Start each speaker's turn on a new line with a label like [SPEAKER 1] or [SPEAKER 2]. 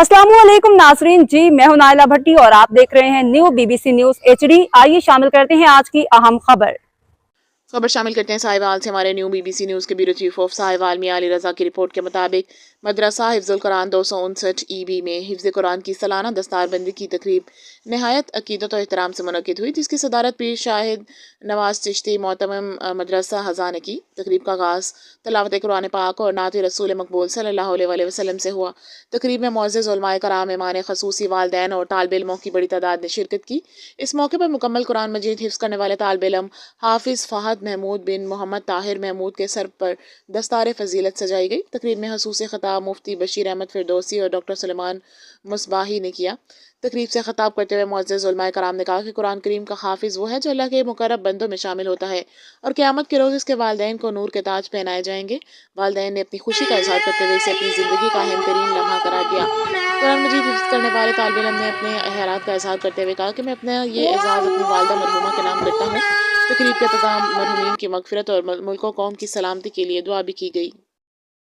[SPEAKER 1] अस्सलाम वालेकुम नाजरीन जी, मैं हूं नाइला भट्टी और आप देख रहे हैं न्यू बीबीसी न्यूज HD। आइए शामिल करते हैं आज की अहम खबर
[SPEAKER 2] शामिल करते हैं साहिवाल से। हमारे न्यू बीबीसी न्यूज़ के ब्यूरो चीफ ऑफ साहिवाल मियां अली रजा की रिपोर्ट के मुताबिक मदरसा हिफ्जुल कुरान 259 EB में हिफ्ज़ कुरान की सालाना दस्तारबंदी की तकरीब नहायत अकीदत और एहतराम से मुनक़िद हुई, जिसकी सदारत पीर शाहिद नवाज चिश्ती मोहतरम मदरसा हज़ा ने की। तकरीब का आगाज़ तिलावत कुरान पाक और नात रसूल मकबूल सल्लल्लाहु अलैहि वसल्लम से हुआ। तकरीब में मुअज़्ज़िज़ उलमाए कराम, मेहमान ख़ुसूसी, वालिदैन और तालिब इल्मों की बड़ी तादाद ने शिरकत की। इस मौके पर मुकम्मल कुरान मजीद हिफ्ज़ करने वाले तालिब इल्म हाफिज़ फ़हद महमूद बिन मोहम्मद ताहिर महमूद के सर पर दस्तार फजीलत सजाई गई। तकरीब में खसूसी खिताब मुफ्ती बशीर अहमद फिरदौसी और डॉक्टर सुलेमान मुसबाही ने किया। तकरीब से खिताब करते हुए मुअज़्ज़िज़ उलमाए कराम ने कहा कि कुरान करीम का हाफिज़ वो है जो अल्लाह के मुकर्रब बंदों में शामिल होता है और क़यामत के रोज़ इसके वालिदैन को नूर के ताज पहनाए जाएंगे। वालिदैन ने अपनी खुशी का इज़हार करते हुए इसे अपनी ज़िंदगी का अहम तरीन लम्हा करार दिया। कुरान मजीद हिफ्ज़ करने वाले तालिब इल्म ने अपने हैरात का इज़हार करते हुए कहा कि मैं अपना ये एज़ाज़ अपनी वालिदा मरहूमा के नाम करता हूँ। तकरीब के तमाम मरहूमीन की मग़फ़िरत और मुल्क व कौम की सलामती के लिए दुआ भी की गई।